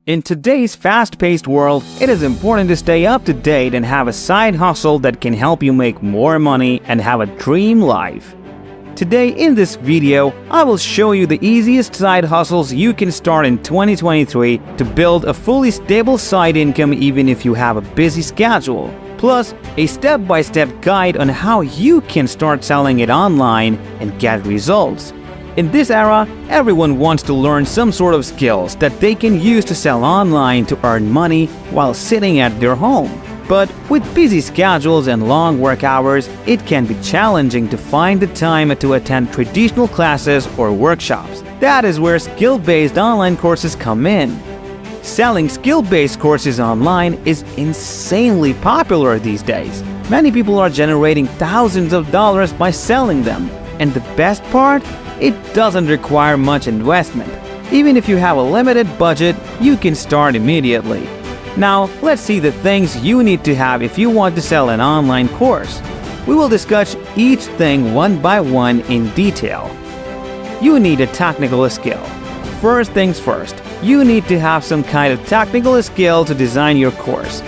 In today's fast-paced world, it is important to stay up to date and have a side hustle that can help you make more money and have a dream life. Today in this video, I will show you the easiest side hustles you can start in 2023 to build a fully stable side income even if you have a busy schedule. Plus, a step-by-step guide on how you can start selling it online and get results. In this era, everyone wants to learn some sort of skills that they can use to sell online to earn money while sitting at their home. But with busy schedules and long work hours, it can be challenging to find the time to attend traditional classes or workshops. That is where skill-based online courses come in. Selling skill-based courses online is insanely popular these days. Many people are generating thousands of dollars by selling them. And the best part? It doesn't require much investment. Even if you have a limited budget, you can start immediately. Now, let's see the things you need to have if you want to sell an online course. We will discuss each thing one by one in detail. You need a technical skill. First things first, you need to have some kind of technical skill to design your course.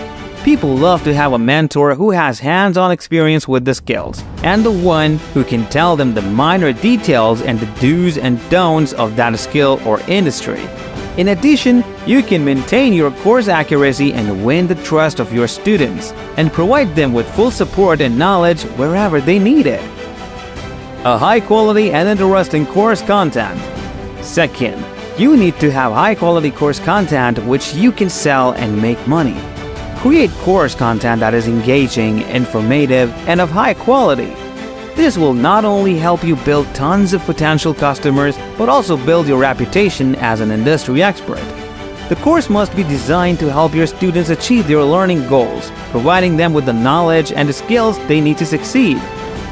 People love to have a mentor who has hands-on experience with the skills, and the one who can tell them the minor details and the do's and don'ts of that skill or industry. In addition, you can maintain your course accuracy and win the trust of your students, and provide them with full support and knowledge wherever they need it. A high-quality and interesting course content. Second, you need to have high-quality course content which you can sell and make money. Create course content that is engaging, informative, and of high quality. This will not only help you build tons of potential customers, but also build your reputation as an industry expert. The course must be designed to help your students achieve their learning goals, providing them with the knowledge and the skills they need to succeed.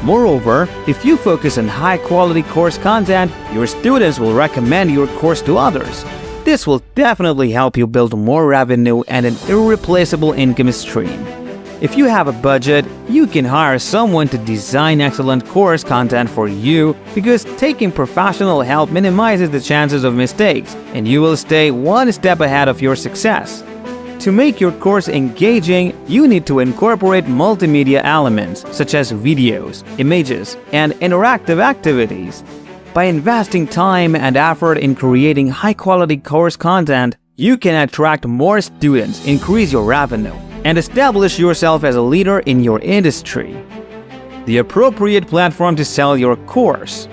Moreover, if you focus on high-quality course content, your students will recommend your course to others. This will definitely help you build more revenue and an irreplaceable income stream. If you have a budget, you can hire someone to design excellent course content for you because taking professional help minimizes the chances of mistakes, and you will stay one step ahead of your success. To make your course engaging, you need to incorporate multimedia elements such as videos, images, and interactive activities. By investing time and effort in creating high-quality course content, you can attract more students, increase your revenue, and establish yourself as a leader in your industry. The appropriate platform to sell your course.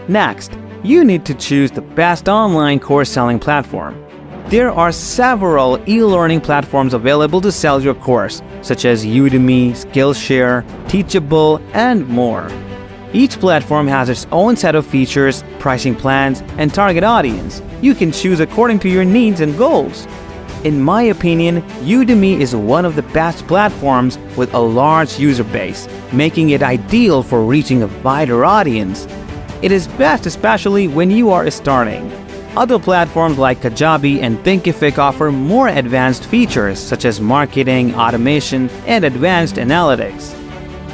Next, you need to choose the best online course selling platform. There are several e-learning platforms available to sell your course, such as Udemy, Skillshare, Teachable, and more. Each platform has its own set of features, pricing plans, and target audience. You can choose according to your needs and goals. In my opinion, Udemy is one of the best platforms with a large user base, making it ideal for reaching a wider audience. It is best especially when you are starting. Other platforms like Kajabi and Thinkific offer more advanced features such as marketing, automation, and advanced analytics.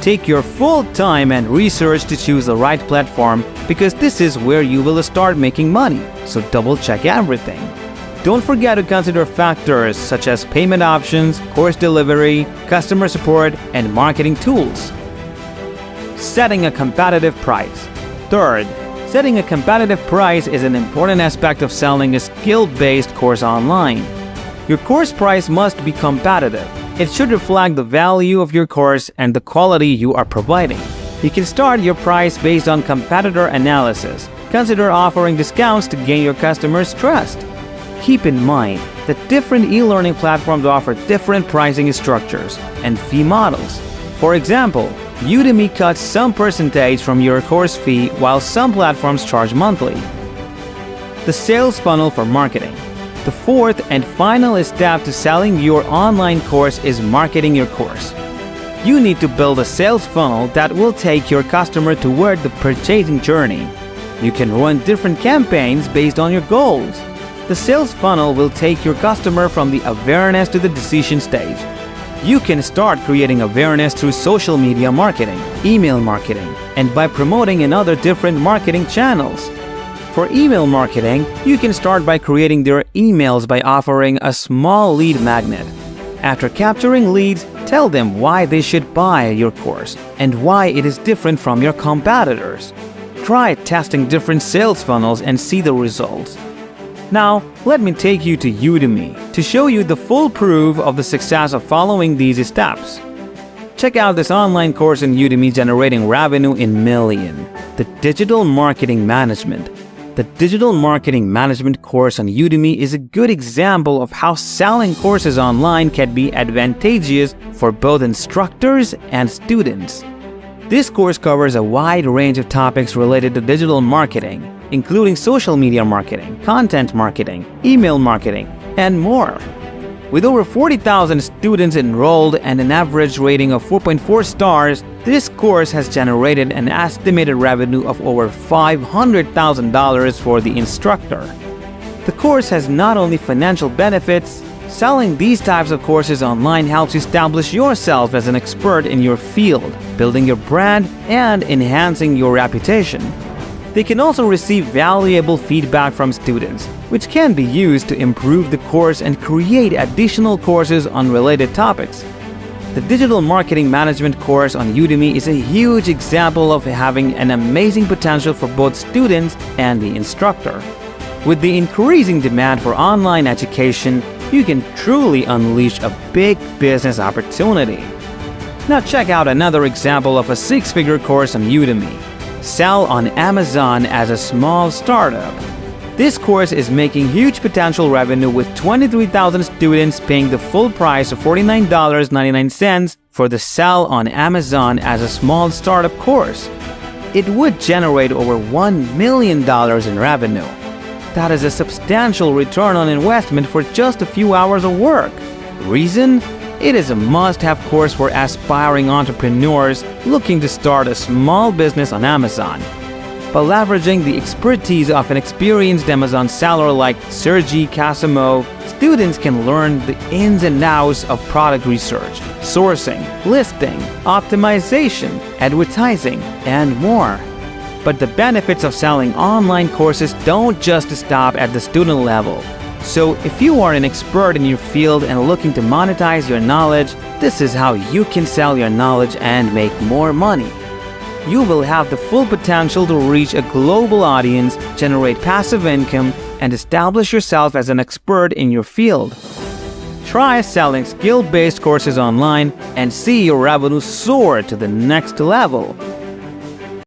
Take your full time and research to choose the right platform because this is where you will start making money, so double check everything. Don't forget to consider factors such as payment options, course delivery, customer support, and marketing tools. Setting a competitive price. Third, setting a competitive price is an important aspect of selling a skill-based course online. Your course price must be competitive. It should reflect the value of your course and the quality you are providing. You can start your price based on competitor analysis. Consider offering discounts to gain your customers' trust. Keep in mind that different e-learning platforms offer different pricing structures and fee models. For example, Udemy cuts some percentage from your course fee while some platforms charge monthly. The sales funnel for marketing. The fourth and final step to selling your online course is marketing your course. You need to build a sales funnel that will take your customer toward the purchasing journey. You can run different campaigns based on your goals. The sales funnel will take your customer from the awareness to the decision stage. You can start creating awareness through social media marketing, email marketing, and by promoting in other different marketing channels. For email marketing, you can start by creating their emails by offering a small lead magnet. After capturing leads, tell them why they should buy your course and why it is different from your competitors. Try testing different sales funnels and see the results. Now, let me take you to Udemy to show you the full proof of the success of following these steps. Check out this online course in Udemy generating revenue in millions. The Digital Marketing Management. The Digital Marketing Management course on Udemy is a good example of how selling courses online can be advantageous for both instructors and students. This course covers a wide range of topics related to digital marketing, including social media marketing, content marketing, email marketing, and more. With over 40,000 students enrolled and an average rating of 4.4 stars, this course has generated an estimated revenue of over $500,000 for the instructor. The course has not only financial benefits. Selling these types of courses online helps establish yourself as an expert in your field, building your brand, and enhancing your reputation. They can also receive valuable feedback from students, which can be used to improve the course and create additional courses on related topics. The Digital Marketing Management course on Udemy is a huge example of having an amazing potential for both students and the instructor. With the increasing demand for online education, you can truly unleash a big business opportunity. Now check out another example of a six-figure course on Udemy. Sell on Amazon as a small startup. This course is making huge potential revenue with 23,000 students paying the full price of $49.99 for the Sell on Amazon as a small startup course. It would generate over $1 million in revenue. That is a substantial return on investment for just a few hours of work. Reason? It is a must-have course for aspiring entrepreneurs looking to start a small business on Amazon. By leveraging the expertise of an experienced Amazon seller like Sergey Kasimov, students can learn the ins and outs of product research, sourcing, listing, optimization, advertising, and more. But the benefits of selling online courses don't just stop at the student level. So if you are an expert in your field and looking to monetize your knowledge, this is how you can sell your knowledge and make more money. You will have the full potential to reach a global audience, generate passive income, and establish yourself as an expert in your field. Try selling skill-based courses online and see your revenue soar to the next level.